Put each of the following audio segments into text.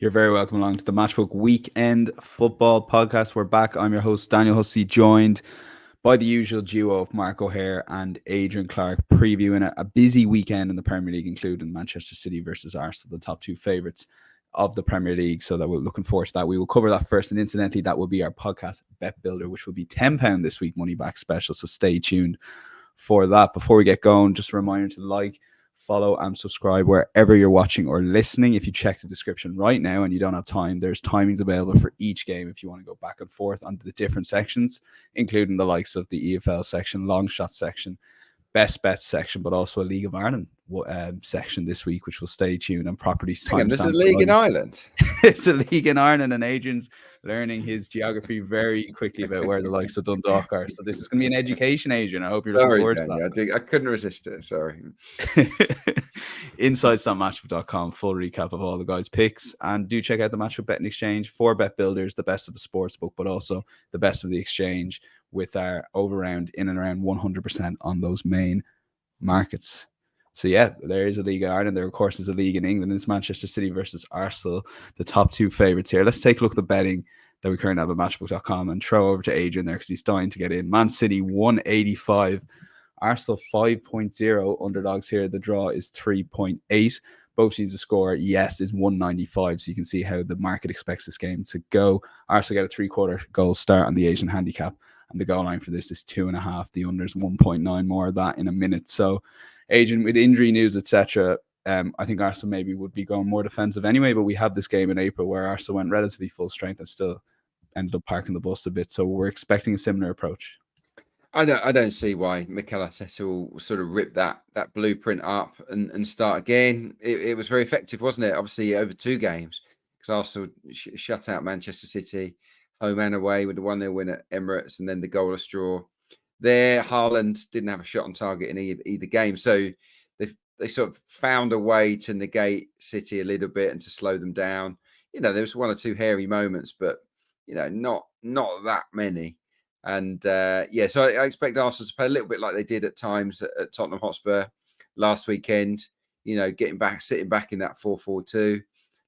You're very welcome along to the Matchbook Weekend Football Podcast. We're back. I'm your host, Daniel Hussey, joined by the usual duo of Mark O'Haire and Adrian Clarke, previewing a busy weekend in the Premier League, including Manchester City versus Arsenal, the top two favourites of the Premier League. So that we're looking forward to that. We will cover that first, and incidentally, that will be our podcast bet builder, which will be £10 this week, money back special. So stay tuned for that. Before we get going, just a reminder to like, follow and subscribe wherever you're watching or listening. If you check the description right now and you don't have time, there's timings available for each game if you want to go back and forth onto the different sections, including the likes of the EFL section, long shot section, best bets section, but also a League of Ireland section this week, which will stay tuned and properties. There's a league in Ireland. It's a league in Ireland, and Adrian's learning his geography very quickly about where the likes of Dundalk are. So this is going to be an education, Adrian. I hope you're looking forward to that. I couldn't resist it. Sorry. Insights.matchbook.com, full recap of all the guys' picks, and do check out the Matchbook Betting Exchange for bet builders, the best of the sports book, but also the best of the exchange, with our in and around 100% on those main markets. So yeah, there is a league in Ireland. There, of course, is a league in England. It's Manchester City versus Arsenal, the top two favourites here. Let's take a look at the betting that we currently have at Matchbook.com and throw over to Adrian there because he's dying to get in. Man City 185, Arsenal 5.0 underdogs here. The draw is 3.8. Both teams to score, yes, is 195. So you can see how the market expects this game to go. Arsenal get a 3/4 goal start on the Asian handicap, and the goal line for this is 2.5. The under is 1.9. More of that in a minute. So, Adrian, with injury news, etc., I think Arsenal maybe would be going more defensive anyway, but we have this game in April where Arsenal went relatively full strength and still ended up parking the bus a bit. So we're expecting a similar approach. I don't see why Mikel Arteta will sort of rip that blueprint up and start again. It was very effective, wasn't it? Obviously, over two games, because Arsenal shut out Manchester City, home and away, with the 1-0 win at Emirates, and then the goalless draw. There, Haaland didn't have a shot on target in either game. So they sort of found a way to negate City a little bit and to slow them down. There was one or two hairy moments, but, not that many. And so I expect Arsenal to play a little bit like they did at times at Tottenham Hotspur last weekend, sitting back in that 4-4-2,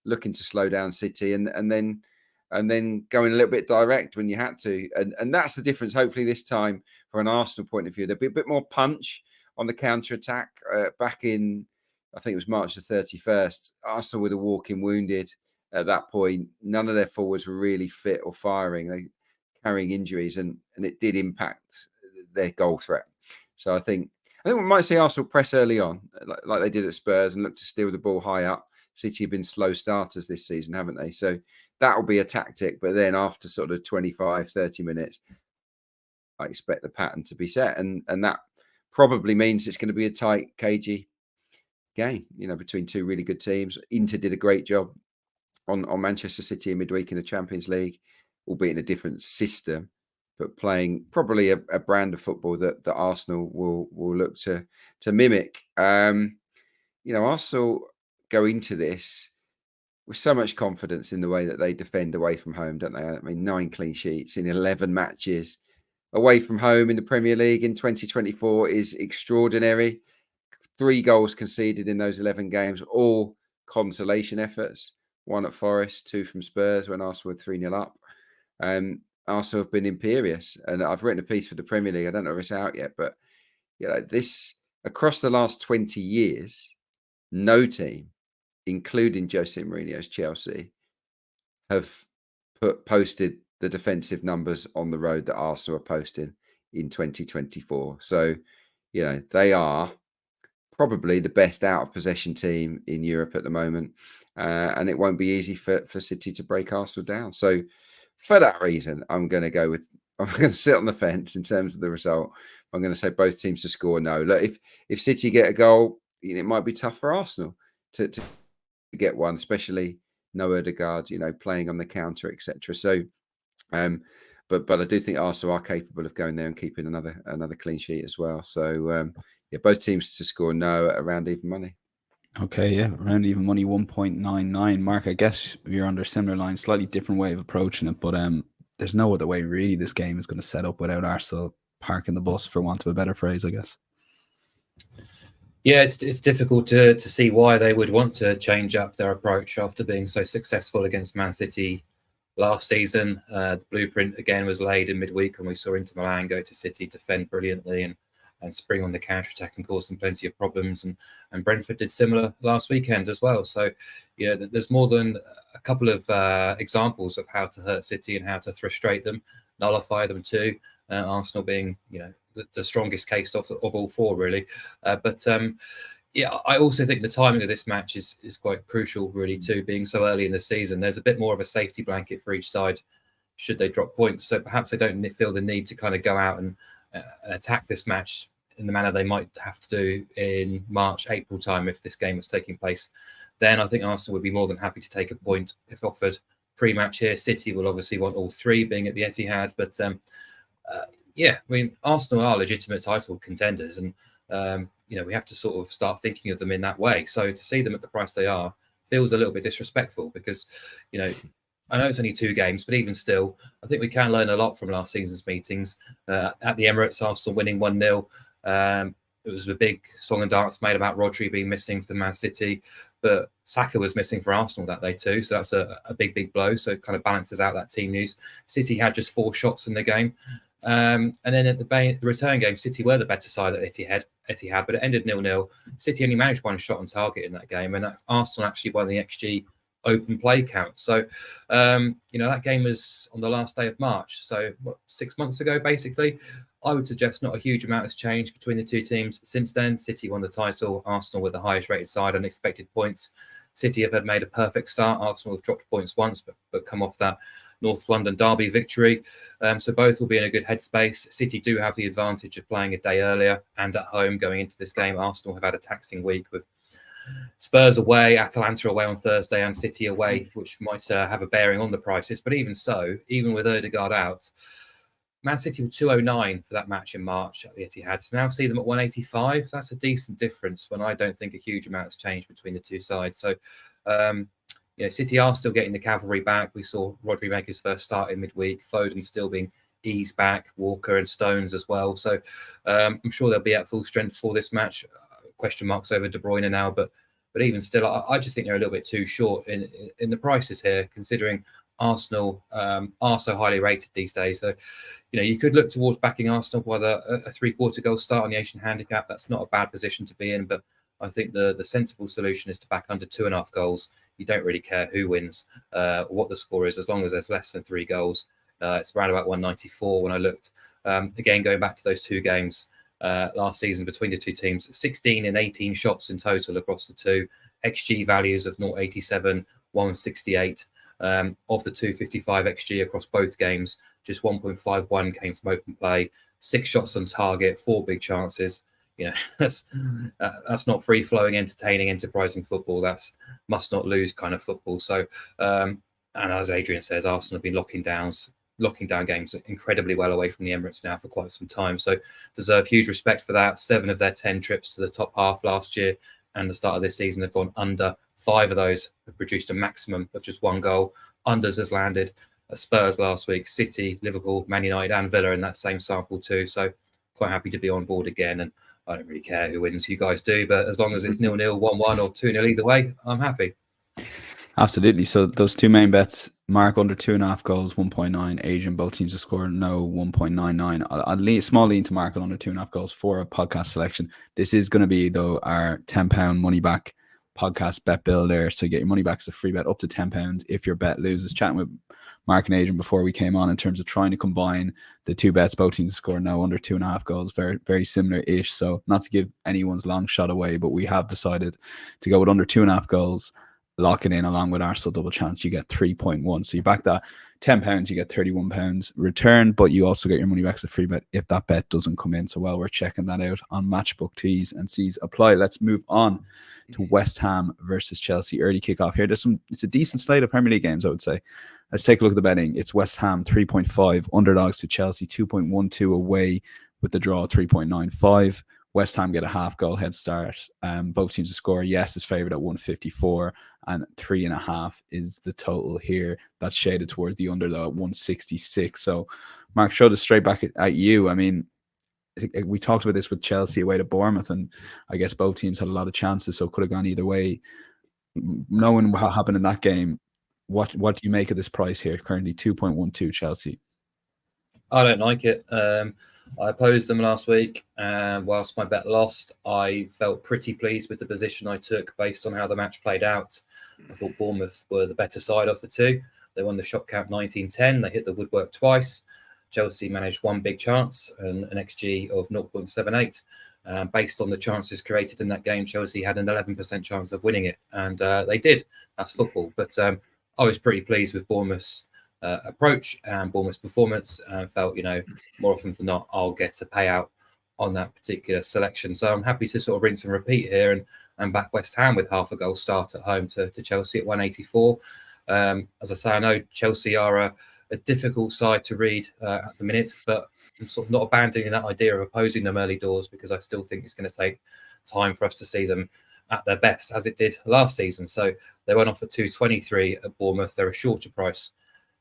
looking to slow down City and then going a little bit direct when you had to. And that's the difference, hopefully, this time from an Arsenal point of view. There'll be a bit more punch on the counter-attack. Back in, I think it was March the 31st, Arsenal were the walking wounded at that point. None of their forwards were really fit or firing. They carrying injuries, and it did impact their goal threat. So I think we might see Arsenal press early on, like they did at Spurs, and look to steal the ball high up. City have been slow starters this season, haven't they? So that will be a tactic. But then after sort of 25, 30 minutes, I expect the pattern to be set. And that probably means it's going to be a tight, cagey game, between two really good teams. Inter did a great job on Manchester City in midweek in the Champions League, albeit in a different system, but playing probably a brand of football that Arsenal will look to mimic. Arsenal go into this with so much confidence in the way that they defend away from home, don't they? I mean, 9 clean sheets in 11 matches away from home in the Premier League in 2024 is extraordinary. 3 goals conceded in those 11 games, all consolation efforts. 1 at Forest, 2 from Spurs when Arsenal were 3-0 up. Arsenal have been imperious, and I've written a piece for the Premier League. I don't know if it's out yet, but this across the last 20 years, no team, including Jose Mourinho's Chelsea, have posted the defensive numbers on the road that Arsenal are posting in 2024. So, they are probably the best out of possession team in Europe at the moment, and it won't be easy for City to break Arsenal down. So, for that reason, I'm going to sit on the fence in terms of the result. I'm going to say both teams to score no. Look, if City get a goal, it might be tough for Arsenal to get one, especially no Odegaard, playing on the counter, etc. So, but I do think Arsenal are capable of going there and keeping another clean sheet as well. So, both teams to score no at around even money. Okay, yeah, around even money, 1.99. Mark, I guess you're under similar lines, slightly different way of approaching it, but there's no other way really this game is going to set up without Arsenal parking the bus, for want of a better phrase, I guess. Yeah, it's difficult to see why they would want to change up their approach after being so successful against Man City last season. The blueprint again was laid in midweek, and we saw Inter Milan go to City, defend brilliantly, and spring on the counter attack and cause them plenty of problems. And Brentford did similar last weekend as well. So, there's more than a couple of examples of how to hurt City and how to frustrate them, nullify them too. Arsenal being, the strongest case of all four, really. Yeah, I also think the timing of this match is quite crucial, really, too, being so early in the season. There's a bit more of a safety blanket for each side should they drop points. So perhaps they don't feel the need to kind of go out and attack this match in the manner they might have to do in March, April time if this game was taking place. Then I think Arsenal would be more than happy to take a point if offered pre-match here. City will obviously want all three being at the Etihad, but yeah, I mean, Arsenal are legitimate title contenders, and we have to sort of start thinking of them in that way. So to see them at the price they are feels a little bit disrespectful because, I know it's only 2 games, but even still, I think we can learn a lot from last season's meetings. At the Emirates, Arsenal winning 1-0. It was a big song and dance made about Rodri being missing for Man City, but Saka was missing for Arsenal that day too. So that's a big blow. So it kind of balances out that team news. City had just 4 shots in the game. And then at the return game, City were the better side at Etihad, but it ended 0-0. City only managed 1 shot on target in that game, and Arsenal actually won the XG open play count. So, that game was on the last day of March. So, 6 months ago, basically. I would suggest not a huge amount has changed between the two teams since then. City won the title. Arsenal were the highest rated side, unexpected points. City have made a perfect start. Arsenal have dropped points once, but come off that North London derby victory. So both will be in a good headspace. City do have the advantage of playing a day earlier and at home going into this game. Arsenal have had a taxing week with Spurs away, Atalanta away on Thursday, and City away, which might have a bearing on the prices. But even so, even with Odegaard out, Man City were 209 for that match in March at the Etihad. So now see them at 185. That's a decent difference when I don't think a huge amount has changed between the two sides. So, City are still getting the cavalry back. We saw Rodri make his first start in midweek. Foden still being eased back. Walker and Stones as well. So I'm sure they'll be at full strength for this match. Question marks over De Bruyne now, but even still, I just think they're a little bit too short in the prices here, considering Arsenal are so highly rated these days. So, you could look towards backing Arsenal by a 3/4 goal start on the Asian handicap. That's not a bad position to be in, but I think the sensible solution is to back under 2.5 goals. You don't really care who wins, what the score is, as long as there's less than 3 goals. It's around about 194 when I looked. Again, going back to those 2 games last season between the two teams, 16 and 18 shots in total across the two. XG values of 0.87, 168. Of the 255 XG across both games, just 1.51 came from open play, 6 shots on target, 4 big chances. That's not free flowing, entertaining, enterprising football. That's must not lose kind of football. So, and as Adrian says, Arsenal have been locking down games incredibly well away from the Emirates now for quite some time. So, deserve huge respect for that. 7 of their 10 trips to the top half last year and the start of this season have gone under. 5 of those have produced a maximum of just 1 goal. Unders has landed at Spurs last week, City, Liverpool, Man United, and Villa in that same sample too. So, quite happy to be on board again. And I don't really care who wins, you guys do, but as long as it's 0-0, 1-1 or 2-0 either way, I'm happy. Absolutely. So those 2 main bets, Mark under 2.5 goals, 1.9. Adrian, both teams to score no, 1.99. I'll small lean to Mark under 2.5 goals for a podcast selection. This is going to be, though, our £10 money back podcast bet builder. So you get your money back as a free bet up to £10 if your bet loses. Chatting with Mark and Adrian before we came on in terms of trying to combine the 2 bets, both teams to score now under 2.5 goals, very, very similar-ish. So not to give anyone's long shot away, but we have decided to go with under 2.5 goals, lock it in along with Arsenal double chance. You get 3.1. So you back that £10, you get £31 return, but you also get your money back as a free bet if that bet doesn't come in. So while we're checking that out on Matchbook, T's and C's apply. Let's move on to West Ham versus Chelsea. Early kickoff here. It's a decent slate of Premier League games, I would say. Let's take a look at the betting. It's West Ham 3.5 underdogs to Chelsea 2.12 away with the draw 3.95. West Ham get a half goal head start. Both teams to score. Yes is favourite at 154 and 3.5 is the total here. That's shaded towards the under though at 166. So Mark, showed us straight back at you. I mean, we talked about this with Chelsea away to Bournemouth, and I guess both teams had a lot of chances, so it could have gone either way. Knowing what happened in that game, what do you make of this price here? Currently 2.12 Chelsea. I don't like it. I opposed them last week, and whilst my bet lost, I felt pretty pleased with the position I took based on how the match played out. I thought Bournemouth were the better side of the two. They won the shot count 19-10. They hit the woodwork twice. Chelsea managed one big chance and an XG of 0.78. Based on the chances created in that game, Chelsea had an 11% chance of winning it, and they did. That's football. But I was pretty pleased with Bournemouth's approach and Bournemouth's performance, and felt, more often than not, I'll get a payout on that particular selection. So I'm happy to sort of rinse and repeat here and back West Ham with half a goal start at home to Chelsea at 184. As I say, I know Chelsea are a difficult side to read at the minute, but I'm sort of not abandoning that idea of opposing them early doors, because I still think it's going to take time for us to see them at their best, as it did last season. So they went off at 223 at Bournemouth. They're a shorter price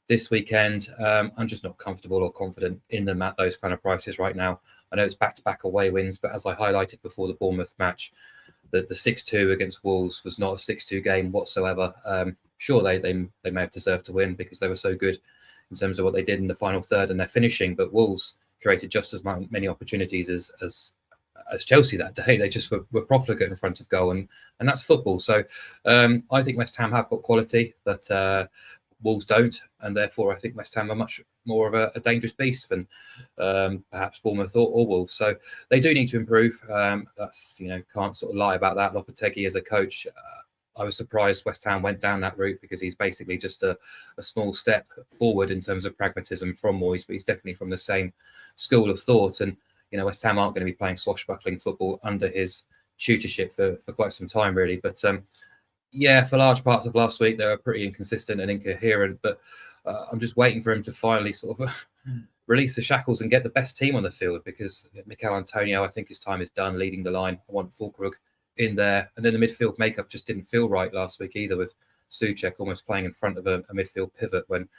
this weekend. I'm just not comfortable or confident in them at those kind of prices right now. I know it's back-to-back away wins, but as I highlighted before the Bournemouth match, the 6-2 against Wolves was not a 6-2 game whatsoever. Sure, they may have deserved to win because they were so good in terms of what they did in the final third and their finishing, but Wolves created just as many opportunities as Chelsea that day. They just were profligate in front of goal, and that's football. So I think West Ham have got quality, but Wolves don't, and therefore I think West Ham are much more of a dangerous beast than perhaps Bournemouth or Wolves. So they do need to improve. That's, can't sort of lie about that. Lopetegui as a coach, I was surprised West Ham went down that route, because he's basically just a small step forward in terms of pragmatism from Moyes, but he's definitely from the same school of thought. And West Ham aren't going to be playing swashbuckling football under his tutorship for quite some time, really. But for large parts of last week, they were pretty inconsistent and incoherent. But I'm just waiting for him to finally sort of release the shackles and get the best team on the field, because Mikel Antonio, I think his time is done leading the line. I want Fulkrug in there. And then the midfield makeup just didn't feel right last week either, with Souček almost playing in front of a midfield pivot when,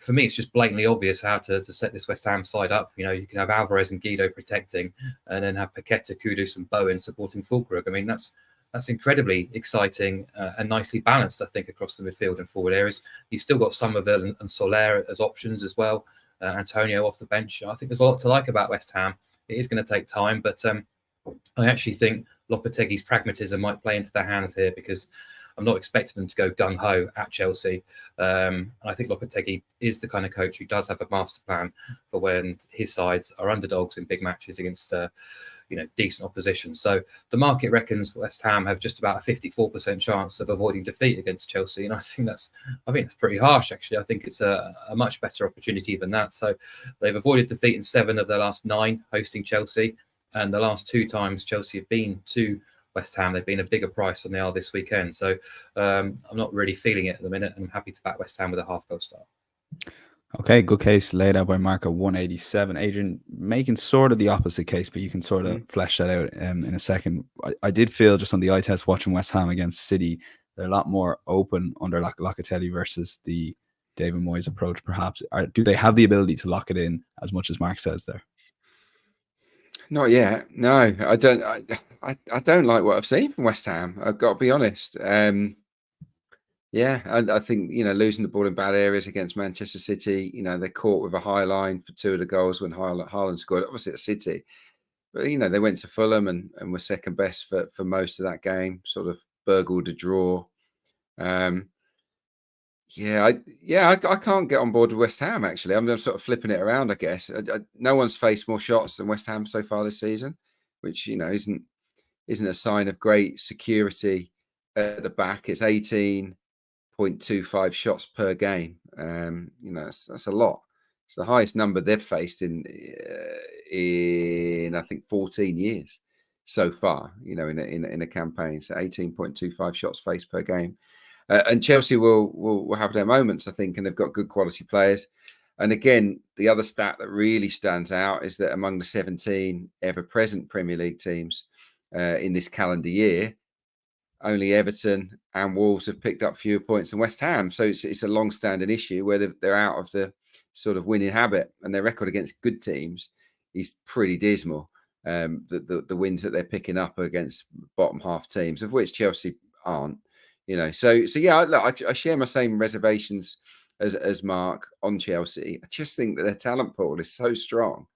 for me, it's just blatantly obvious how to set this West Ham side up. You can have Alvarez and Guido protecting, and then have Paqueta, Kudus and Bowen supporting Fulkrug. I mean, that's incredibly exciting and nicely balanced, I think, across the midfield and forward areas. You've still got Somerville and Soler as options as well. Antonio off the bench. I think there's a lot to like about West Ham. It is going to take time, but I actually think Lopetegui's pragmatism might play into their hands here, because I'm not expecting them to go gung-ho at Chelsea. I think Lopetegui is the kind of coach who does have a master plan for when his sides are underdogs in big matches against decent opposition. So the market reckons West Ham have just about a 54% chance of avoiding defeat against Chelsea, and I think that's pretty harsh, actually. I think it's a much better opportunity than that. So they've avoided defeat in 7 of their last 9 hosting Chelsea, and the last 2 times Chelsea have been to West Ham, they've been a bigger price than they are this weekend. So I'm not really feeling it at the minute, and I'm happy to back West Ham with a half goal start. Okay, good case laid out by Mark at 187. Adrian, making sort of the opposite case, but you can sort of flesh that out in a second. I did feel, just on the eye test watching West Ham against City, they're a lot more open under Locatelli versus the David Moyes approach, perhaps. Do they have the ability to lock it in as much as Mark says there? Not yet. No, I don't. I don't like what I've seen from West Ham. I've got to be honest. I think losing the ball in bad areas against Manchester City. They're caught with a high line for 2 of the goals when Haaland scored. Obviously at City, but they went to Fulham and were second best for most of that game. Sort of burgled a draw. I can't get on board with West Ham, actually. I'm sort of flipping it around, I guess. No one's faced more shots than West Ham so far this season, which isn't a sign of great security at the back. It's 18.25 shots per game. That's a lot. It's the highest number they've faced in I think 14 years so far. In a campaign. So 18.25 shots faced per game. And Chelsea will have their moments, I think, and they've got good quality players. And again, the other stat that really stands out is that among the 17 ever-present Premier League teams in this calendar year, only Everton and Wolves have picked up fewer points than West Ham. So it's a long-standing issue where they're out of the sort of winning habit, and their record against good teams is pretty dismal. The wins that they're picking up against bottom half teams, of which Chelsea aren't. So yeah, look, I share my same reservations as Mark on Chelsea. I just think that their talent pool is so strong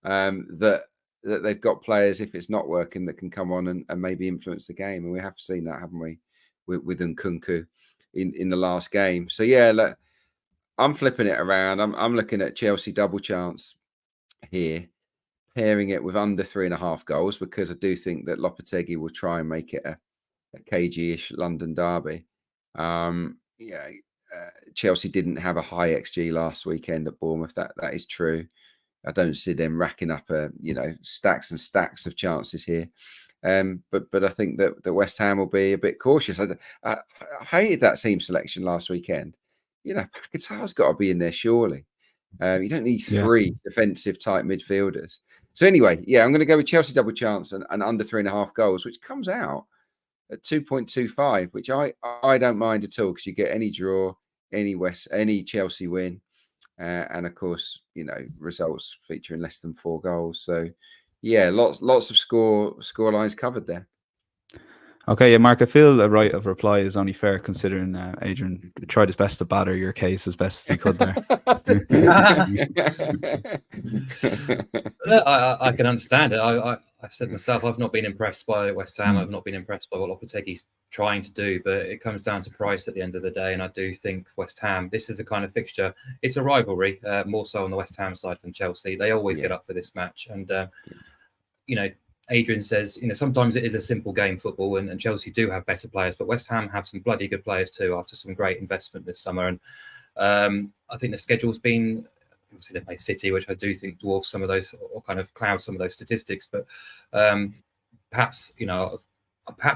that they've got players, if it's not working, that can come on and maybe influence the game. And we have seen that, haven't we, with Nkunku in the last game. So yeah, look, I'm flipping it around. I'm looking at Chelsea double chance here, pairing it with under 3.5 goals, because I do think that Lopetegui will try and make it a cagey-ish London derby. Chelsea didn't have a high XG last weekend at Bournemouth. That is true. I don't see them racking up stacks and stacks of chances here. But I think that West Ham will be a bit cautious. I hated that team selection last weekend. Paquetá's got to be in there surely. You don't need three defensive type midfielders. So anyway, yeah, I'm going to go with Chelsea double chance and under 3.5 goals, which comes out at 2.25, which I don't mind at all, because you get any draw, any Chelsea win, and of course, results featuring less than 4 goals. So yeah, lots of score lines covered there. Okay, yeah, Mark, I feel a right of reply is only fair, considering Adrian tried his best to batter your case as best as he could there. I can understand it. I've said myself, I've not been impressed by West Ham. I've not been impressed by what Lopetegui's trying to do, but it comes down to price at the end of the day. And I do think West Ham, this is the kind of fixture. It's a rivalry, more so on the West Ham side than Chelsea. They always get up for this match. And, Adrian says, sometimes it is a simple game, football, and Chelsea do have better players, but West Ham have some bloody good players too, after some great investment this summer. And I think the schedule's been, obviously they play City, which I do think dwarfs some of those, or kind of clouds some of those statistics. But perhaps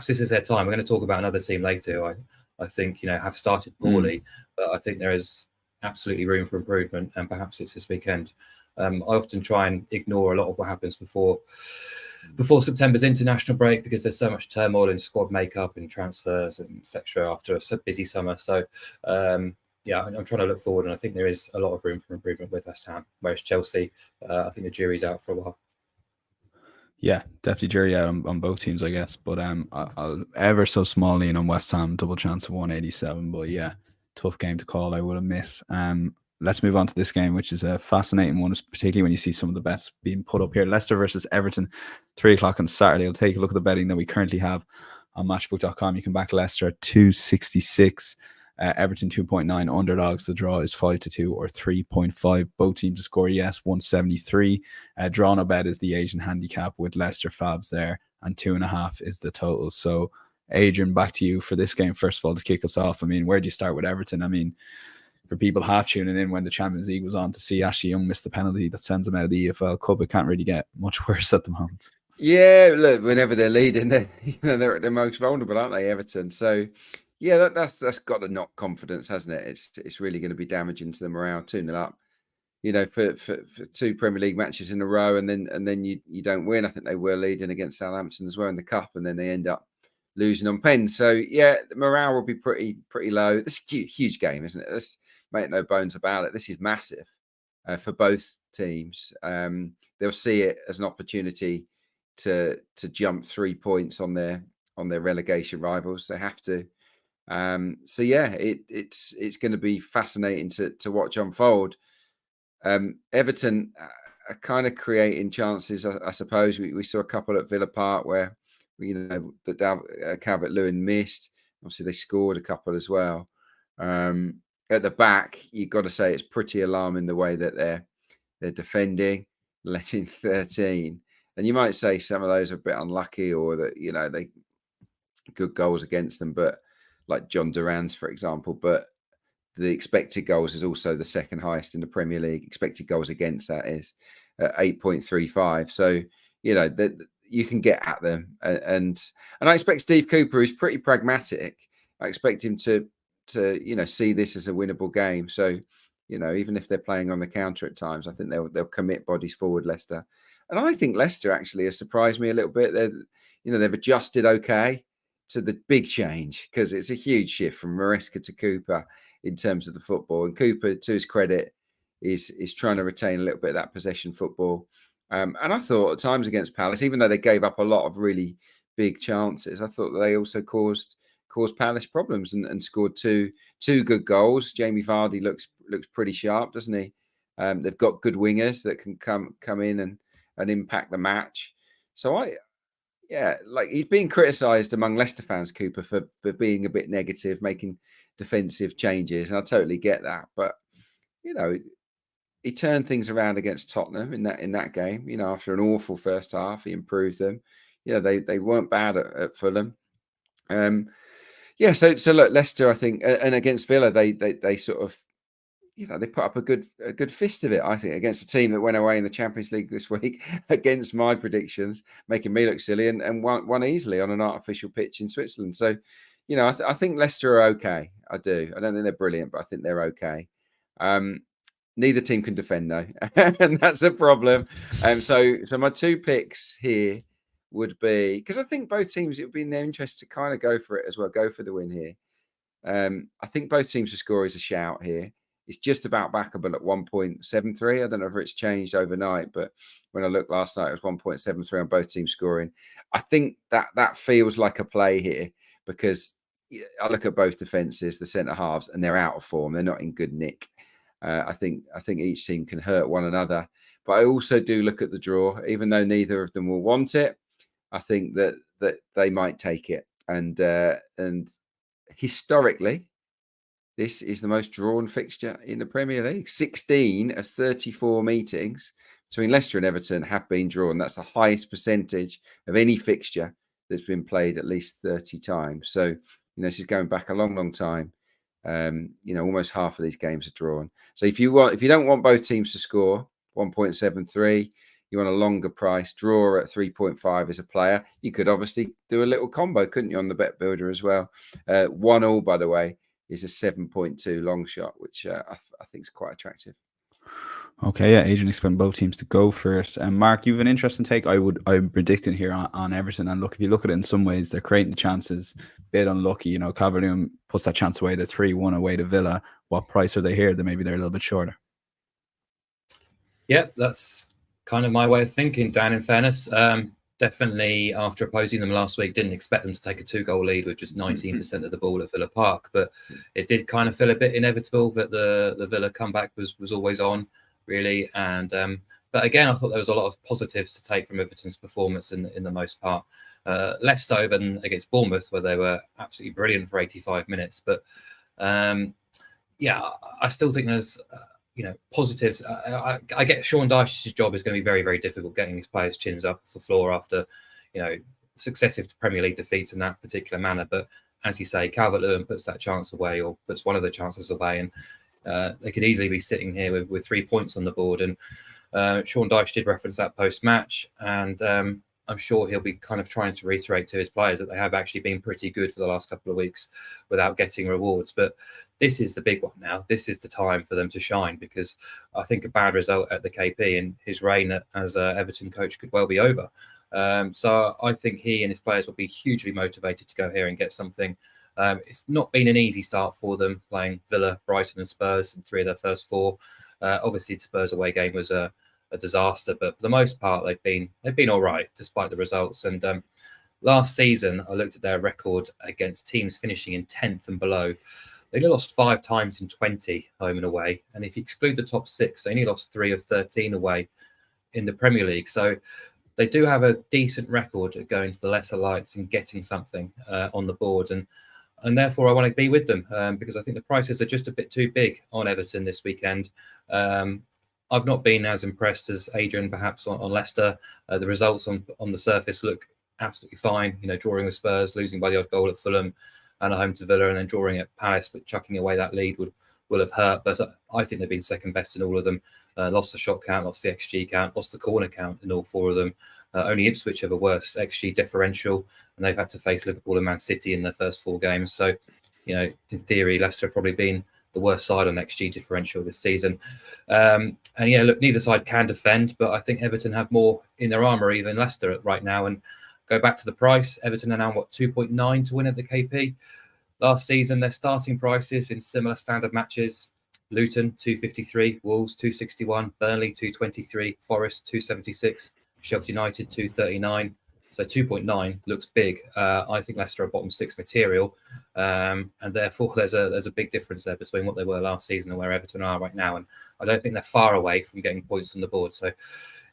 this is their time. We're going to talk about another team later. I think have started poorly, but I think there is absolutely room for improvement, and perhaps it's this weekend. I often try and ignore a lot of what happens before September's international break, because there's so much turmoil in squad makeup and transfers and etc. after a busy summer. So I'm trying to look forward, and I think there is a lot of room for improvement with West Ham. Whereas Chelsea, I think the jury's out for a while. Yeah, definitely jury out on both teams, I guess. But I'll ever so small lean on West Ham, double chance of 187. But yeah, tough game to call, I would admit. Let's move on to this game, which is a fascinating one, particularly when you see some of the bets being put up here. Leicester versus Everton, 3 o'clock on Saturday. I'll take a look at the betting that we currently have on Matchbook.com. You can back Leicester at 266, Everton 2.9, underdogs. The draw is 5-2 or 3.5. Both teams to score, yes, 173. Drawn a bet is the Asian handicap with Leicester Fabs there, and 2.5 is the total. So, Adrian, back to you for this game. First of all, to kick us off, where do you start with Everton? For people half tuning in when the Champions League was on, to see Ashley Young miss the penalty that sends him out of the EFL Cup, it can't really get much worse at the moment. Yeah, look, whenever they're leading, they're at their most vulnerable, aren't they, Everton? So, yeah, that's got to knock confidence, hasn't it? It's really going to be damaging to the morale. 2-0 up, for 2 Premier League matches in a row, and then you don't win. I think they were leading against Southampton as well in the cup, and then they end up losing on pens. So yeah, the morale will be pretty low. This is a huge game, isn't it? Let's make no bones about it. This is massive for both teams. They'll see it as an opportunity to jump 3 points on their relegation rivals. They have to. So yeah, it's going to be fascinating to watch unfold. Everton are kind of creating chances. I suppose we saw a couple at Villa Park where that Calvert-Lewin missed. Obviously, they scored a couple as well. At the back, you've got to say it's pretty alarming the way that they're defending, letting 13. And you might say some of those are a bit unlucky, or that they good goals against them, but like John Duran's, for example. But the expected goals is also the second highest in the Premier League. Expected goals against, that is 8.35. So you can get at them, and I expect Steve Cooper, who's pretty pragmatic. I expect him to see this as a winnable game. So even if they're playing on the counter at times, I think they'll commit bodies forward, Leicester. And I think Leicester actually has surprised me a little bit. They've adjusted okay to the big change, because it's a huge shift from Maresca to Cooper in terms of the football. And Cooper, to his credit, is trying to retain a little bit of that possession football. And I thought at times against Palace, even though they gave up a lot of really big chances, I thought that they also caused Palace problems and scored two good goals. Jamie Vardy looks pretty sharp, doesn't he? They've got good wingers that can come in and impact the match. So like he's being criticised among Leicester fans, Cooper, for being a bit negative, making defensive changes, and I totally get that. But he turned things around against Tottenham in that game. After an awful first half, he improved them. They weren't bad at Fulham. So look, Leicester, I think, and against Villa, they sort of, they put up a good fist of it, I think, against a team that went away in the Champions League this week against my predictions, making me look silly, and won easily on an artificial pitch in Switzerland. So, I think Leicester are okay. I do. I don't think they're brilliant, but I think they're okay. Neither team can defend though, and that's a problem. So my two picks here would be, because I think both teams, it would be in their interest to kind of go for it as well, go for the win here. I think both teams to score is a shout here. It's just about backable at 1.73. I don't know if it's changed overnight, but when I looked last night, it was 1.73 on both teams scoring. I think that feels like a play here, because I look at both defences, the centre halves, and they're out of form. They're not in good nick. I think each team can hurt one another, but I also do look at the draw, even though neither of them will want it. I think that they might take it, and historically, this is the most drawn fixture in the Premier League. 16 of 34 meetings between Leicester and Everton have been drawn. That's the highest percentage of any fixture that's been played at least 30 times. So, this is going back a long, long time. Almost half of these games are drawn. So if you don't want both teams to score, 1.73, you want a longer price, draw at 3.5 as a player. You could obviously do a little combo, couldn't you, on the bet builder as well? 1-1, by the way, is a 7.2 long shot, which I think is quite attractive. Okay, yeah, Adrian expecting both teams to go for it. And Mark, you have an interesting take. I'm predicting here on Everton. And look, if you look at it in some ways, they're creating the chances. Bit unlucky, Calvert-Lewin puts that chance away. The 3-1 away to Villa. What price are they here? Then maybe they're a little bit shorter. Yeah, that's kind of my way of thinking, Dan. In fairness, definitely after opposing them last week, didn't expect them to take a 2-goal lead with just 19% of the ball at Villa Park. But it did kind of feel a bit inevitable that the Villa comeback was always on, really. And but again, I thought there was a lot of positives to take from Everton's performance in the most part. Less so than against Bournemouth, where they were absolutely brilliant for 85 minutes. But I still think there's positives. I get Sean Dyche's job is going to be very, very difficult, getting his players' chins up off the floor after successive Premier League defeats in that particular manner. But as you say, Calvert-Lewin puts that chance away, or puts one of the chances away, and they could easily be sitting here with 3 points on the board. And Sean Dyche did reference that post-match, and I'm sure he'll be kind of trying to reiterate to his players that they have actually been pretty good for the last couple of weeks without getting rewards. But this is the big one now. This is the time for them to shine, because I think a bad result at the KP and his reign as Everton coach could well be over. So I think he and his players will be hugely motivated to go here and get something. It's not been an easy start for them, playing Villa, Brighton and Spurs in 3 of their first 4. Obviously, the Spurs away game was a disaster, but for the most part they've been all right despite the results. And last season I looked at their record against teams finishing in 10th and below. They only lost 5 times in 20 home and away, and if you exclude the top 6, they only lost 3 of 13 away in the Premier League. So they do have a decent record at going to the lesser lights and getting something on the board, and therefore I want to be with them, because I think the prices are just a bit too big on Everton this weekend. I've not been as impressed as Adrian perhaps on Leicester. The results on the surface look absolutely fine. Drawing with Spurs, losing by the odd goal at Fulham, and at home to Villa, and then drawing at Palace, but chucking away that lead will have hurt. But I think they've been second best in all of them. Lost the shot count, lost the XG count, lost the corner count in all 4 of them. Only Ipswich have a worse XG differential, and they've had to face Liverpool and Man City in their first 4 games. So, in theory, Leicester have probably been the worst side on XG differential this season. And yeah, look, neither side can defend, but I think Everton have more in their armoury than Leicester right now. And go back to the price, Everton are now 2.9 to win at the KP. Last season, their starting prices in similar standard matches Luton 253, Wolves 261, Burnley 223, Forest 276, Sheffield United 239. So 2.9 looks big. I think Leicester are bottom 6 material, and therefore there's a big difference there between what they were last season and where Everton are right now. And I don't think they're far away from getting points on the board. So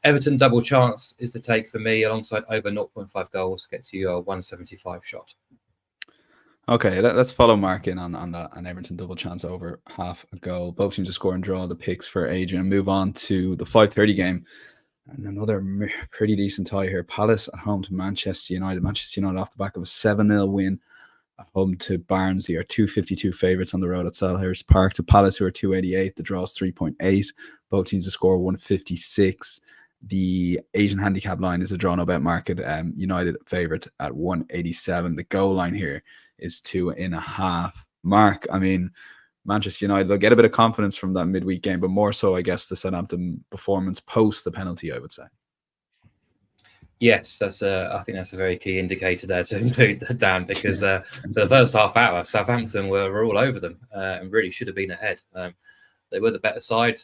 Everton double chance is the take for me, alongside over 0.5 goals gets you a 175 shot. Okay, let's follow Mark in on that, and Everton double chance over half a goal. Both teams to score and draw the picks for Adrian. Move on to the 5:30 game. And another pretty decent tie here. Palace at home to Manchester United. Manchester United off the back of a 7-0 win at home to Barnsley are 252 favourites on the road at Selhurst Park to Palace, who are 288. The draw is 3.8. Both teams to score 156. The Asian handicap line is a draw no bet market. United favourite at 187. The goal line here is 2.5. Mark, I mean, Manchester United, they'll get a bit of confidence from that midweek game, but more so, I guess, the Southampton performance post the penalty, I would say. Yes, I think that's a very key indicator there to include, Dan, because for the first half hour, Southampton were all over them and really should have been ahead. They were the better side,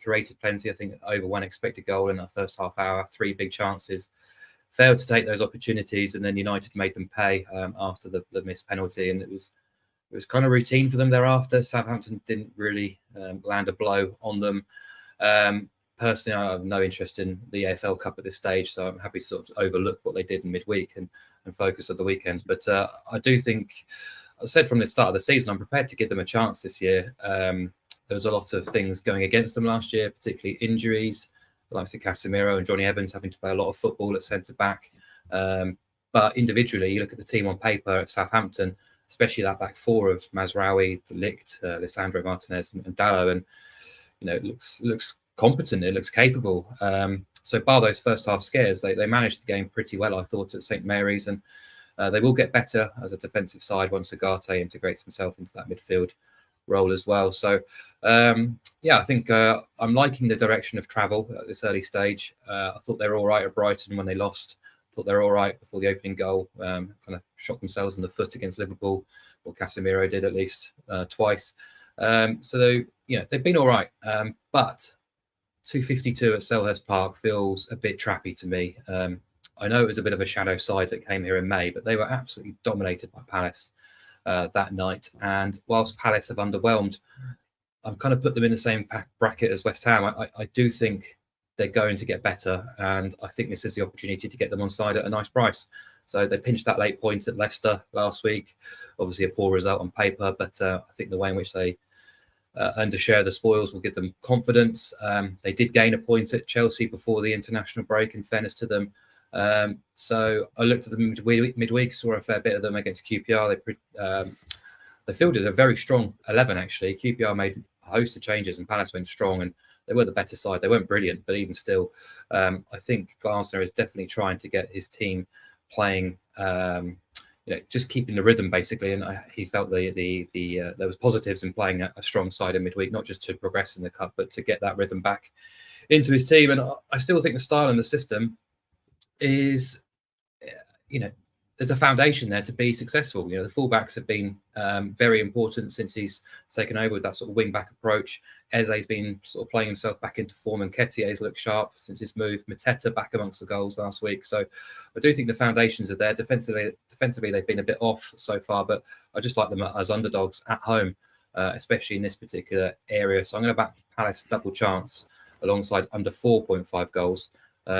created plenty, I think over one expected goal in that first half hour, 3 big chances, failed to take those opportunities, and then United made them pay after the missed penalty, and it was kind of routine for them thereafter. Southampton didn't really land a blow on them. Personally, I have no interest in the EFL Cup at this stage, so I'm happy to sort of overlook what they did in midweek and focus on the weekend. But I do think, I said from the start of the season, I'm prepared to give them a chance this year. There was a lot of things going against them last year, particularly injuries, the likes of Casemiro and Johnny Evans having to play a lot of football at centre-back. But individually, you look at the team on paper at Southampton, especially that back four of Mazraoui, De Ligt, Lisandro Martinez, and Dallo, and it looks competent. It looks capable. So bar those first half scares, they managed the game pretty well, I thought, at St Mary's, and they will get better as a defensive side once Ugarte integrates himself into that midfield role as well. So I think I'm liking the direction of travel at this early stage. I thought they were all right at Brighton when they lost. Thought they were all right before the opening goal. Kind of shot themselves in the foot against Liverpool, or Casemiro did at least twice. So they've been all right. But 252 at Selhurst Park feels a bit trappy to me. I know it was a bit of a shadow side that came here in May, but they were absolutely dominated by Palace that night. And whilst Palace have underwhelmed, I've kind of put them in the same bracket as West Ham. I do think they're going to get better, and I think this is the opportunity to get them on side at a nice price. So they pinched that late point at Leicester last week. Obviously a poor result on paper, but I think the way in which they earned a share of the spoils will give them confidence. They did gain a point at Chelsea before the international break, in fairness to them. So I looked at them midweek, saw a fair bit of them against QPR. They fielded a very strong 11, actually. QPR made a host of changes and Palace went strong, and they were the better side. They weren't brilliant, but even still, I think Glasner is definitely trying to get his team playing, just keeping the rhythm, basically. And he felt there was positives in playing a strong side in midweek, not just to progress in the cup, but to get that rhythm back into his team. And I still think the style and the system is, there's a foundation there to be successful. The fullbacks have been very important since he's taken over with that sort of wing-back approach. Eze's been sort of playing himself back into form, and Ketier's looked sharp since his move. Mateta back amongst the goals last week. So I do think the foundations are there. Defensively, they've been a bit off so far, but I just like them as underdogs at home, especially in this particular area. So I'm going to back Palace double chance alongside under 4.5 goals,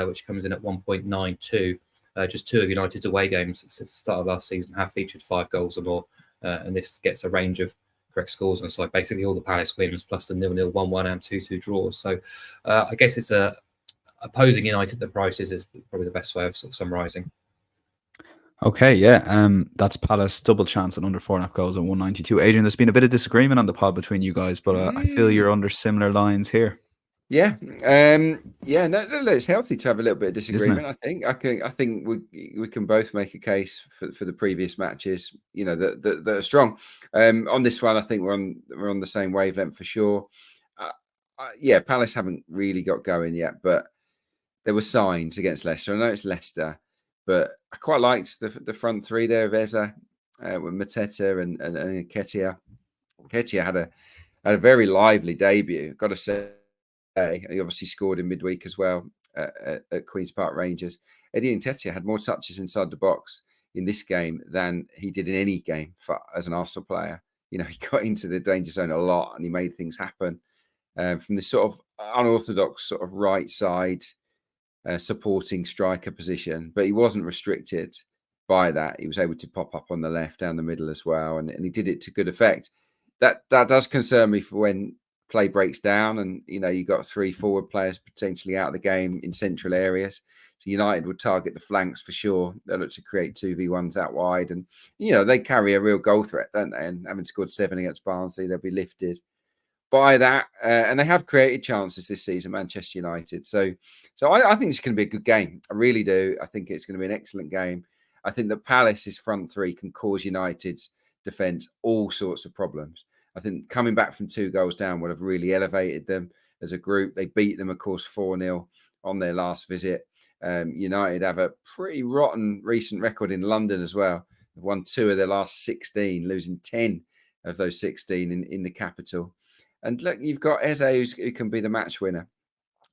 which comes in at 1.92. Just 2 of United's away games since the start of last season have featured 5 goals or more, and this gets a range of correct scores on the side. Basically, all the Palace wins plus the 0-0, 1-1, and 2-2 draws. So I guess it's opposing United the prices is probably the best way of sort of summarising. Okay, yeah, that's Palace double chance at under 4.5 goals at 192. Adrian, there's been a bit of disagreement on the pod between you guys, but I feel you're under similar lines here. Yeah, no, it's healthy to have a little bit of disagreement. I think we can both make a case for the previous matches, that are strong. On this one, I think we're on the same wavelength for sure. Palace haven't really got going yet, but there were signs against Leicester. I know it's Leicester, but I quite liked the front three there of Eze with Mateta and Nketiah. Nketiah had Had a very lively debut, got to say. He obviously scored in midweek as well at Queen's Park Rangers. Eddie Nketiah had more touches inside the box in this game than he did in any game as an Arsenal player. He got into the danger zone a lot and he made things happen from this sort of unorthodox sort of right side supporting striker position, but he wasn't restricted by that. He was able to pop up on the left, down the middle as well, and he did it to good effect. That does concern me for when play breaks down and you got 3 forward players potentially out of the game in central areas. So United would target the flanks for sure. They look to create 2v1s out wide, and they carry a real goal threat, don't they? And having scored 7 against Barnsley, they'll be lifted by that, and they have created chances this season, Manchester United. So I think it's going to be a good game. I really do. I think it's going to be an excellent game. I think that Palace's front three can cause United's defence all sorts of problems. I think coming back from 2 goals down would have really elevated them as a group. They beat them, of course, 4-0 on their last visit. United have a pretty rotten recent record in London as well. They've won 2 of their last 16, losing 10 of those 16 in the capital. And look, you've got Eze who can be the match winner.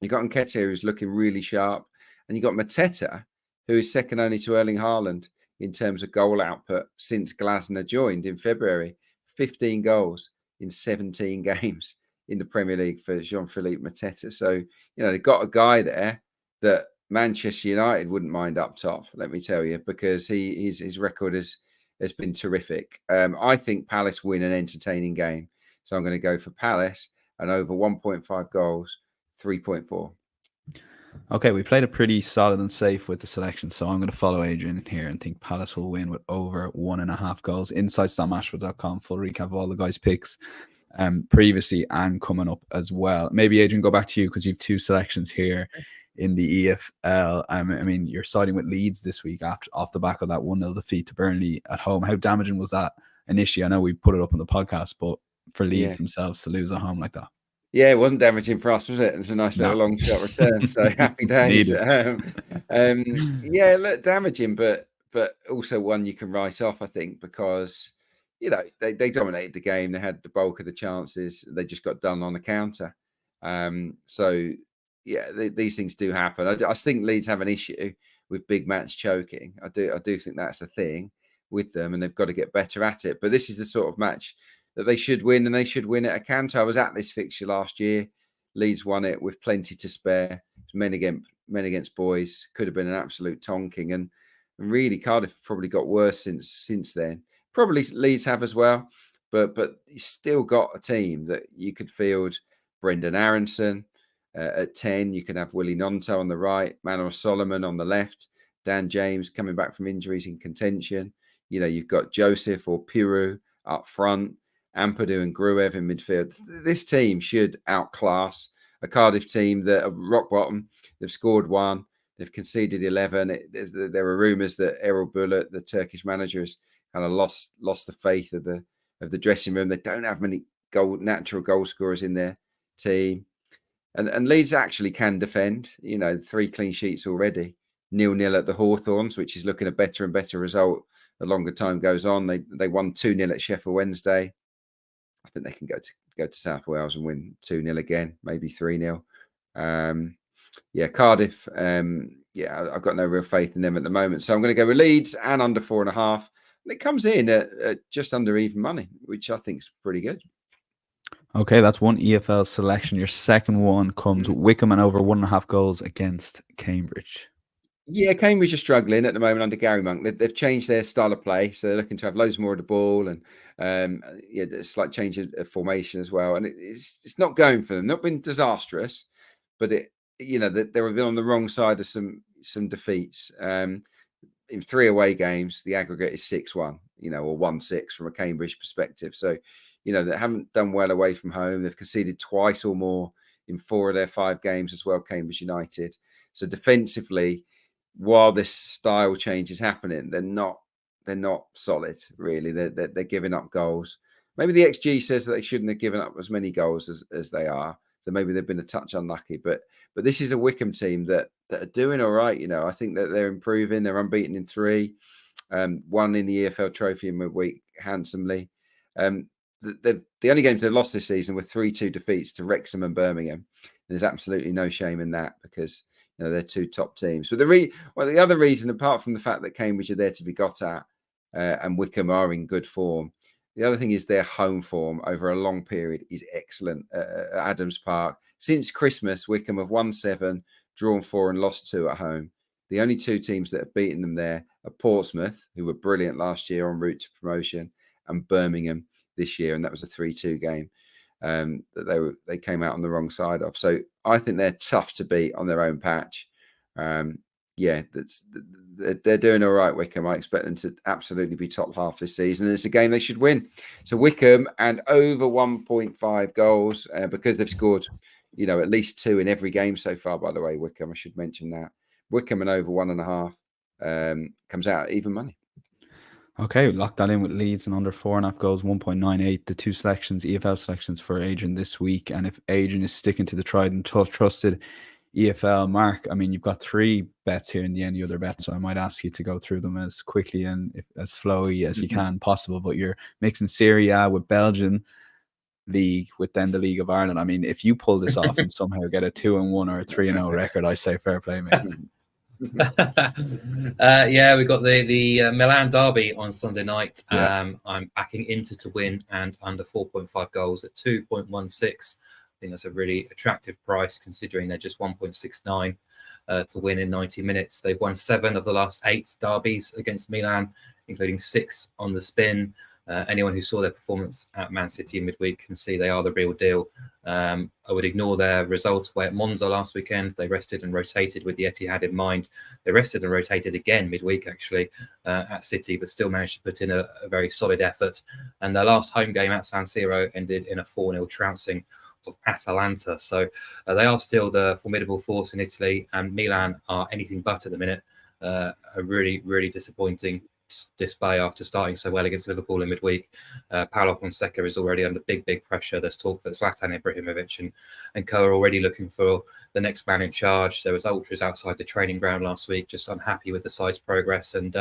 You've got Nketiah who's looking really sharp. And you've got Mateta, who is second only to Erling Haaland in terms of goal output since Glasner joined in February. 15 goals in 17 games in the Premier League for Jean-Philippe Mateta. So, they've got a guy there that Manchester United wouldn't mind up top, let me tell you, because his record has been terrific. I think Palace win an entertaining game. So I'm going to go for Palace and over 1.5 goals, 3.4. Okay, we played it pretty solid and safe with the selection, so I'm going to follow Adrian here and think Palace will win with over 1.5 goals. Insights.matchbook.com, full recap of all the guys' picks previously and coming up as well. Maybe Adrian, go back to you because you have 2 selections here in the EFL. I mean, you're siding with Leeds this week off the back of that 1-0 defeat to Burnley at home. How damaging was that initially? I know we put it up on the podcast, but for Leeds themselves to lose at home like that. Yeah, it wasn't damaging for us, was it? It's a nice little long shot return. So happy days. Look, damaging, but also one you can write off, I think, because they dominated the game. They had the bulk of the chances. They just got done on the counter. These things do happen. I think Leeds have an issue with big match choking. I do think that's a thing with them, and they've got to get better at it. But this is the sort of match that they should win, and they should win at a canter. I was at this fixture last year. Leeds won it with plenty to spare. Men against boys. Could have been an absolute tonking, and really Cardiff probably got worse since then. Probably Leeds have as well, but you still got a team that you could field. Brendan Aronson at 10. You can have Willie Gnonto on the right, Manor Solomon on the left, Dan James coming back from injuries in contention. You've got Joseph or Piru up front. Ampadu and Gruev in midfield. This team should outclass a Cardiff team that are rock bottom. They've scored 1. They've conceded 11. There are rumours that Erol Bulut, the Turkish manager, has kind of lost the faith of the dressing room. They don't have many natural goal scorers in their team. And Leeds actually can defend. 3 clean sheets already. 0-0 at the Hawthorns, which is looking a better and better result the longer time goes on. They won 2-0 at Sheffield Wednesday. I think they can go to South Wales and win 2-0 again, maybe 3-0. Cardiff. I've got no real faith in them at the moment, so I'm going to go with Leeds and under 4.5. And it comes in at just under even money, which I think is pretty good. Okay, that's one EFL selection. Your second one comes Wickham and over 1.5 goals against Cambridge. Yeah, Cambridge are struggling at the moment under Gary Monk. They've changed their style of play, so they're looking to have loads more of the ball, and a slight change of formation as well. And it's not going for them. Not been disastrous, but they've been on the wrong side of some defeats. In 3 away games, the aggregate is 6-1, or 1-6 from a Cambridge perspective. So, they haven't done well away from home. They've conceded twice or more in 4 of their 5 games as well, Cambridge United. So defensively, while this style change is happening, they're not solid, really. They're giving up goals. Maybe the XG says that they shouldn't have given up as many goals as they are. So maybe they've been a touch unlucky. But this is a Wickham team that are doing all right. I think that they're improving. They're unbeaten in 3. Won in the EFL Trophy in midweek handsomely. the only games they've lost this season were 3-2 defeats to Wrexham and Birmingham. There's absolutely no shame in that because they're two top teams. But the other reason, apart from the fact that Cambridge are there to be got at and Wycombe are in good form, the other thing is their home form over a long period is excellent at Adams Park. Since Christmas, Wycombe have won 7, drawn 4 and lost 2 at home. The only 2 teams that have beaten them there are Portsmouth, who were brilliant last year en route to promotion, and Birmingham this year, and that was a 3-2 game that they came out on the wrong side of. So I think they're tough to beat on their own patch. They're doing all right, Wycombe. I expect them to absolutely be top half this season, and it's a game they should win. So Wycombe and over 1.5 goals because they've scored, at least 2 in every game so far. By the way, Wycombe, I should mention that Wycombe and over 1.5 comes out at even money. Okay, lock that in with Leeds and under 4.5 goals, 1.98. The 2 selections, EFL selections for Adrian this week. And if Adrian is sticking to the tried and trusted EFL, Mark, I mean, you've got 3 bets here in the any other bet, so I might ask you to go through them as quickly and as flowy as you can possible. But you're mixing Serie A with Belgian league with then the League of Ireland. I mean, if you pull this off and somehow get a 2-1 or a 3-0 record, I say fair play, mate. We got the Milan derby on Sunday night. I'm backing Inter to win and under 4.5 goals at 2.16. I think that's a really attractive price considering they're just 1.69 to win in 90 minutes. They've won 7 of the last 8 derbies against Milan, including 6 on the spin. Anyone who saw their performance at Man City in midweek can see they are the real deal. I would ignore their result away at Monza last weekend. They rested and rotated with the Etihad in mind. They rested and rotated again midweek, actually, at City, but still managed to put in a very solid effort. And their last home game at San Siro ended in a 4-0 trouncing of Atalanta. So they are still the formidable force in Italy, and Milan are anything but at the minute. A really, really disappointing display after starting so well against Liverpool in midweek. Paulo Fonseca is already under big pressure. There's talk that Zlatan Ibrahimovic and co are already looking for the next man in charge. There was ultras outside the training ground last week, just unhappy with the side's progress, and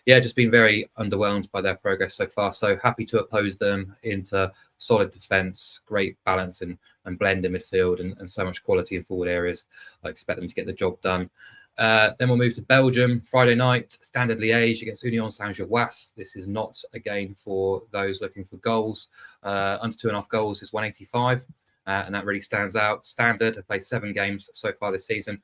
just been very underwhelmed by their progress so far. So happy to oppose them into solid defence, great balance and blend in midfield, and so much quality in forward areas. I expect them to get the job done. Then we'll move to Belgium. Friday night, Standard Liège against Union Saint-Gilloise. This is not a game for those looking for goals. Under 2.5 goals is 185, and that really stands out. Standard have played 7 games so far this season.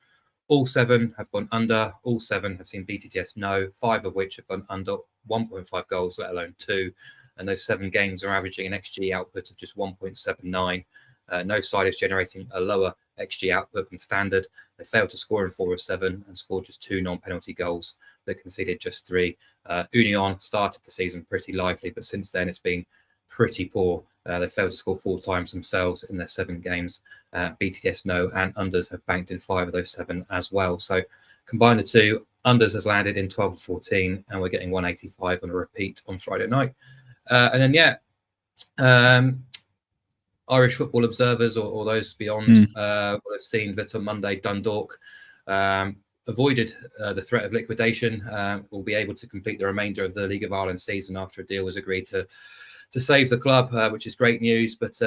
All 7 have gone under. All 7 have seen BTTS no, 5 of which have gone under 1.5 goals, let alone 2. And those 7 games are averaging an XG output of just 1.79. No side is generating a lower XG output than Standard. They failed to score in 4 of 7 and scored just 2 non-penalty goals. They conceded just 3. Union started the season pretty lively, but since then it's been pretty poor. They failed to score 4 times themselves in their 7 games. BTS no and unders have banked in 5 of those 7 as well. So combine the 2, unders has landed in 12 of 14, and we're getting 185 on a repeat on Friday night. And then Irish football observers or those beyond will have seen that on Monday Dundalk avoided the threat of liquidation. Will be able to complete the remainder of the League of Ireland season after a deal was agreed to save the club, which is great news. But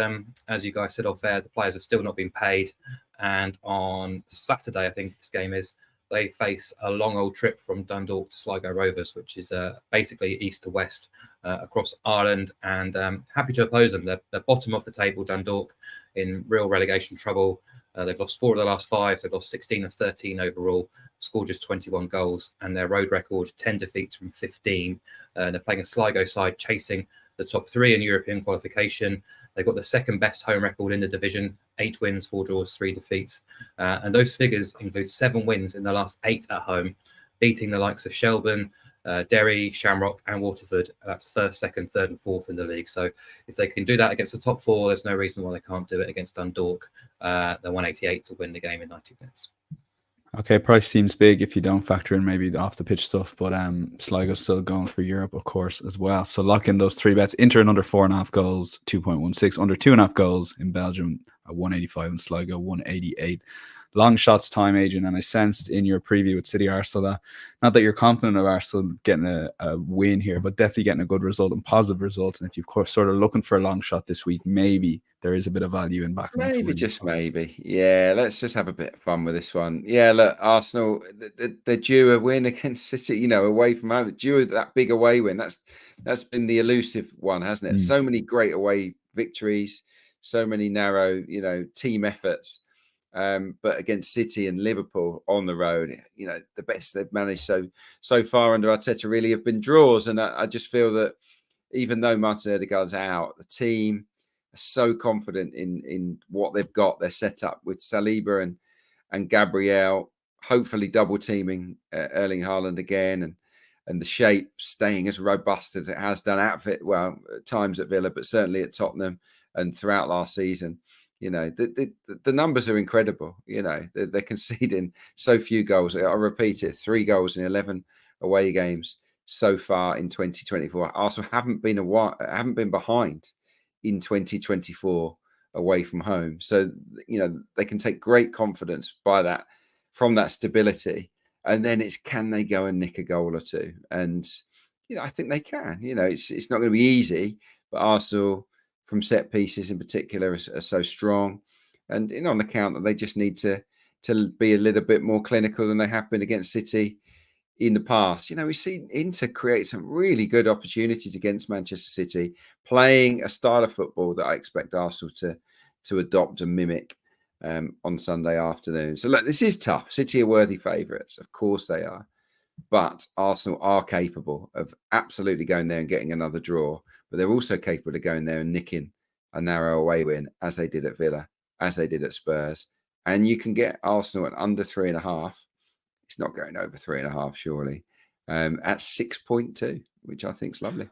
as you guys said off air, the players have still not been paid. And on Saturday, I think this game is, they face a long old trip from Dundalk to Sligo Rovers, which is basically east to west across Ireland. And happy to oppose them. They're bottom of the table, Dundalk, in real relegation trouble. They've lost 4 of the last 5. They've lost 16 of 13 overall, scored just 21 goals. And their road record, 10 defeats from 15. They're playing a Sligo side chasing the top 3 in European qualification. They've got the second best home record in the division, 8 wins, 4 draws, 3 defeats. And those figures include 7 wins in the last 8 at home, beating the likes of Shelburne, Derry, Shamrock and Waterford. That's 1st, 2nd, 3rd and 4th in the league. So if they can do that against the top 4, there's no reason why they can't do it against Dundalk. They're 188 to win the game in 90 minutes. Okay, price seems big if you don't factor in maybe the off the pitch stuff, but Sligo's still going for Europe, of course, as well. So lock in those 3 bets. Inter and under 4.5 goals, 2.16. Under 2.5 goals in Belgium, 185, and Sligo 188. long shots time, Adrian, and I sensed in your preview with City Arsenal that not that you're confident of Arsenal getting a win here, but definitely getting a good result and positive results. And if you're sort of looking for a long shot this week, maybe there is a bit of value in backing them to Maybe, win. just maybe. Yeah, let's just have a bit of fun with this one. Yeah, look, Arsenal, they're due a win against City, away from home. Due that big away win. That's been the elusive one, hasn't it? So many great away victories, so many narrow, team efforts. But against City and Liverpool on the road, the best they've managed so far under Arteta really have been draws. And I just feel that even though Martin Odegaard's out, the team are so confident in what they've got. They're set up with Saliba and Gabriel, hopefully double teaming Erling Haaland again, and the shape staying as robust as it has done at times at Villa, but certainly at Tottenham and throughout last season. The numbers are incredible. They're conceding so few goals. I'll repeat it: 3 goals in 11 away games so far in 2024. Arsenal haven't been behind in 2024 away from home. So they can take great confidence from that stability. And then it's, can they go and nick a goal or two? And I think they can. It's not going to be easy, but Arsenal, from set pieces in particular, are so strong, and on account that they just need to be a little bit more clinical than they have been against City in the past. We've seen Inter create some really good opportunities against Manchester City, playing a style of football that I expect Arsenal to adopt and mimic on Sunday afternoon. So look, this is tough. City are worthy favourites, of course they are. But Arsenal are capable of absolutely going there and getting another draw. But they're also capable of going there and nicking a narrow away win, as they did at Villa, as they did at Spurs. And you can get Arsenal at under 3.5. It's not going over 3.5, surely, at 6.2, which I think is lovely.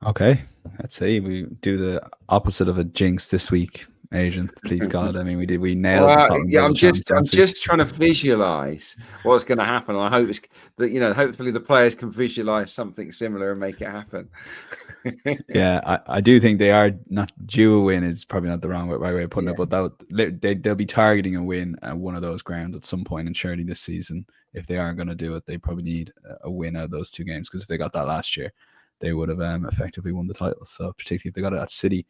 Okay, let's see. We do the opposite of a jinx this week, Adrian. Please God, I mean, we nailed. I'm just trying to visualize what's going to happen. I hope it's that hopefully the players can visualize something similar and make it happen. Yeah, I do think they are not due a win. Is probably not the right way of putting it, but they'll be targeting a win at one of those grounds at some point, and surely this season, if they are going to do it, they probably need a win out of those 2 games, because if they got that last year, they would have effectively won the title. So particularly if they got it at City.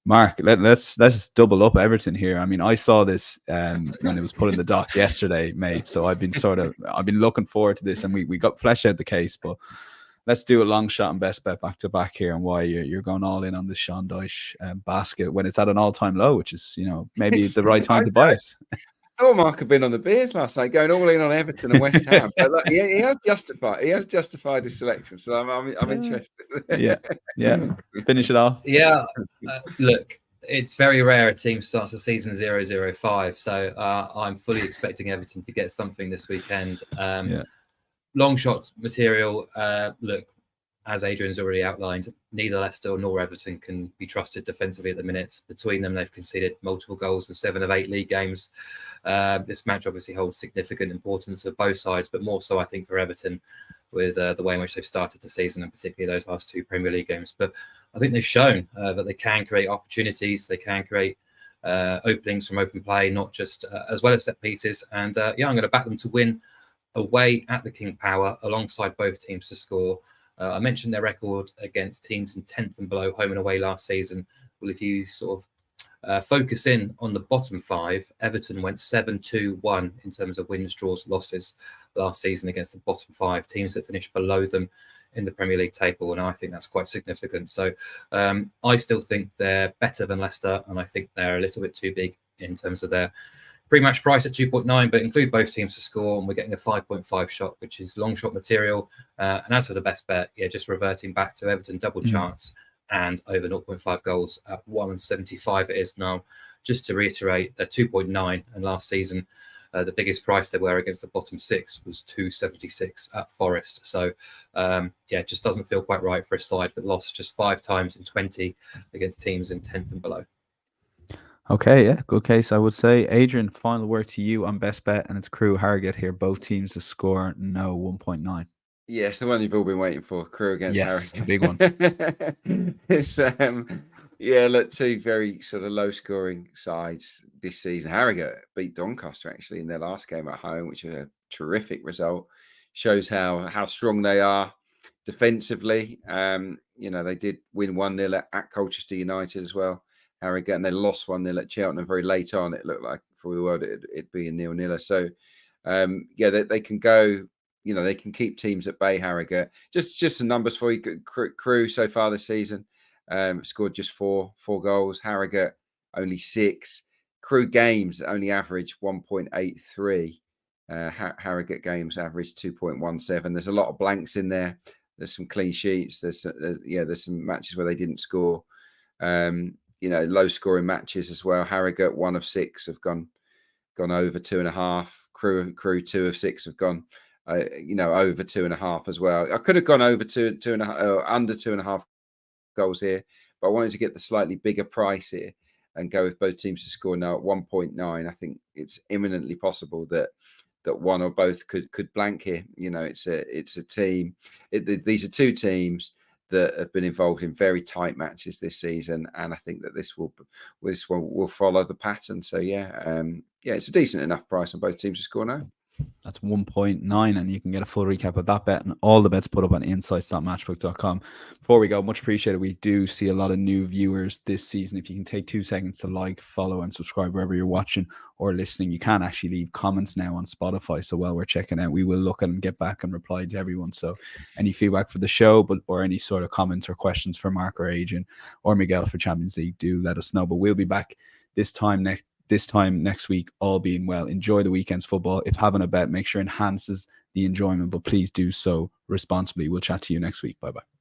Mark, let's double up Everton here. I mean, I saw this when it was put in the doc yesterday, mate. So I've been looking forward to this, and we got fleshed out the case. But let's do a long shot and best bet back to back here, and why you're going all in on this Sean Dyche basket when it's at an all-time low, which is maybe the right time to buy it. I thought Mark had been on the beers last night, going all in on Everton and West Ham. But look, he has justified his selection, so I'm interested. Yeah. Finish it off. Yeah, look, it's very rare a team starts the season 0-0-5, so I'm fully expecting Everton to get something this weekend. Long shots material. Look, as Adrian's already outlined, neither Leicester nor Everton can be trusted defensively at the minute. Between them, they've conceded multiple goals in 7 of 8 league games. This match obviously holds significant importance for both sides, but more so, I think, for Everton, with the way in which they've started the season, and particularly those last 2 Premier League games. But I think they've shown that they can create opportunities, they can create openings from open play, not just as well as set pieces. And I'm going to back them to win away at the King Power, alongside both teams to score. I mentioned their record against teams in 10th and below, home and away last season. Well, if you sort of focus in on the bottom 5, Everton went 7-2-1 in terms of wins, draws, losses last season against the bottom 5 teams that finished below them in the Premier League table, and I think that's quite significant. So I still think they're better than Leicester, and I think they're a little bit too big in terms of their pre-match price at 2.9, but include both teams to score, and we're getting a 5.5 shot, which is long shot material. And as for the best bet, just reverting back to Everton double chance and over 0.5 goals at 1.75 it is now. Just to reiterate, they're 2.9, and last season the biggest price they were against the bottom 6 was 2.76 at Forest. So it just doesn't feel quite right for a side that lost just 5 times in 20 against teams in 10th and below. Okay, yeah, good case, I would say. Adrian, final word to you on best bet, and it's Crew Harrogate here. Both teams to score no 1.9. Yes, the one you've all been waiting for. Crew against Harrogate. The big one. Yeah, look, two very sort of low-scoring sides this season. Harrogate beat Doncaster actually in their last game at home, which is a terrific result. Shows how strong they are defensively. They did win 1-0 at Colchester United as well, Harrogate, and they lost 1-0 at Cheltenham very late on. It looked like for all the world it'd be a 0-0. So, they can go. They can keep teams at bay. Harrogate. Just some numbers for you. Crew so far this season. Scored just four goals. Harrogate only 6. Crew games only average 1.83. Harrogate games average 2.17. There's a lot of blanks in there. There's some clean sheets. There's some matches where they didn't score. Low scoring matches as well. Harrogate 1 of 6 have gone over 2.5. Crew 2 of 6 have gone over 2.5 as well. I could have gone over 2.5 under 2.5 goals here, but I wanted to get the slightly bigger price here and go with both teams to score now at 1.9. I think it's imminently possible that one or both could blank here. It's a team. These are two teams that have been involved in very tight matches this season, and I think that this will follow the pattern. So it's a decent enough price on both teams to score now. That's 1.9, and you can get a full recap of that bet and all the bets put up on insights.matchbook.com. Before we go, much appreciated. We do see a lot of new viewers this season. If you can take 2 seconds to like, follow, and subscribe wherever you're watching or listening, you can actually leave comments now on Spotify. So while we're checking out, we will look at and get back and reply to everyone. So any feedback for the show, or any sort of comments or questions for Mark or Adrian or Miguel for Champions League, do let us know. But we'll be back this time next week, all being well. Enjoy the weekend's football. If having a bet, make sure it enhances the enjoyment, but please do so responsibly. We'll chat to you next week. Bye-bye.